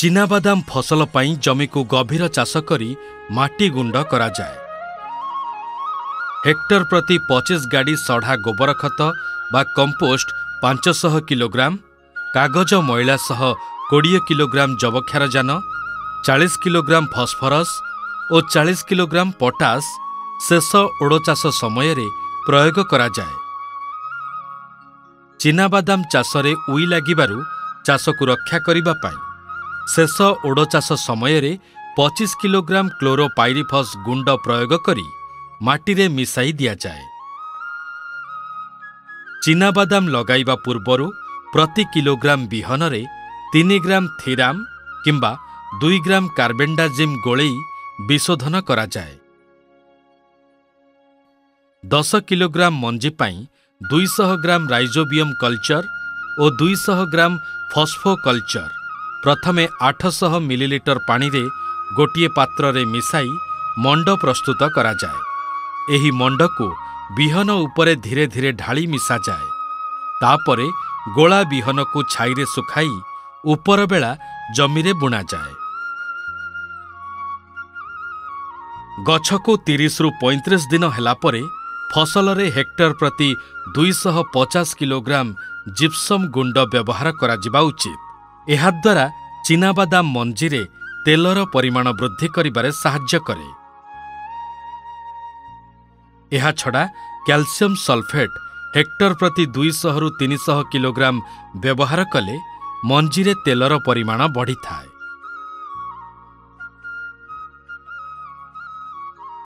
ଚିନାବାଦାମ ଫସଲ ପାଇଁ ଜମିକୁ ଗଭୀର ଚାଷ କରି ମାଟି ଗୁଣ୍ଡ କରାଯାଏ। ହେକ୍ଟର ପ୍ରତି 25 ଗାଡ଼ି ସଢ଼ା ଗୋବର ଖତ ବା କମ୍ପୋଷ୍ଟ 500 କିଲୋଗ୍ରାମ, କାଗଜ ମଇଳା ସହ 20 କିଲୋଗ୍ରାମ ଯବକ୍ଷାରଜାନ, 40 କିଲୋଗ୍ରାମ ଫସ୍ଫରସ୍ ଓ 40 କିଲୋଗ୍ରାମ ପଟାସ ଶେଷ ଓଡ଼ଚାଷ ସମୟରେ ପ୍ରୟୋଗ କରାଯାଏ। ଚିନାବାଦାମ ଚାଷରେ ଉଇ ଲାଗିବାରୁ ଚାଷକୁ ରକ୍ଷା କରିବା ପାଇଁ ଶେଷ ଓଡ଼ଚାଷ ସମୟରେ 25 କିଲୋଗ୍ରାମ କ୍ଲୋରୋପାଇରିଫସ୍ ଗୁଣ୍ଡ ପ୍ରୟୋଗ କରି ମାଟିରେ ମିଶାଇ ଦିଆଯାଏ। ଚିନାବାଦାମ ଲଗାଇବା ପୂର୍ବରୁ ପ୍ରତି କିଲୋଗ୍ରାମ ବିହନରେ 3 ଗ୍ରାମ ଥିରାମ୍ କିମ୍ବା 2 ଗ୍ରାମ କାର୍ବେଣ୍ଡାଜିମ୍ ଗୋଳେଇ ବିଶୋଧନ କରାଯାଏ। 10 କିଲୋଗ୍ରାମ ମଞ୍ଜି ପାଇଁ 200 ଗ୍ରାମ ରାଇଜୋବିୟମ୍ କଲଚର ଓ 200 ଗ୍ରାମ ଫସ୍ଫୋ କଲଚର ପ୍ରଥମେ 800 ମିଲିଲିଟର ପାଣିରେ ଗୋଟିଏ ପାତ୍ରରେ ମିଶାଇ ମଣ୍ଡ ପ୍ରସ୍ତୁତ କରାଯାଏ। ଏହି ମଣ୍ଡକୁ ବିହନ ଉପରେ ଧୀରେ ଧୀରେ ଢାଳି ମିଶାଯାଏ। ତାପରେ ଗୋଳା ବିହନକୁ ଛାଇରେ ଶୁଖାଇ ଉପରବେଳା ଜମିରେ ବୁଣାଯାଏ। ଗଛକୁ 30ରୁ 35 ଦିନ ହେଲା ପରେ ଫସଲରେ ହେକ୍ଟର ପ୍ରତି 250 କିଲୋଗ୍ରାମ ଜିପ୍ସମ୍ ଗୁଣ୍ଡ ବ୍ୟବହାର କରାଯିବା ଉଚିତ। ଏହାଦ୍ୱାରା ଚିନାବାଦାମ ମଞ୍ଜିରେ ତେଲର ପରିମାଣ ବୃଦ୍ଧି କରିବାରେ ସାହାଯ୍ୟ କରେ। ଏହାଛଡ଼ା କ୍ୟାଲସିୟମ୍ ସଲଫେଟ୍ ହେକ୍ଟର ପ୍ରତି 200ରୁ 300 କିଲୋଗ୍ରାମ ବ୍ୟବହାର କଲେ ମଞ୍ଜିରେ ତେଲର ପରିମାଣ ବଢ଼ିଥାଏ।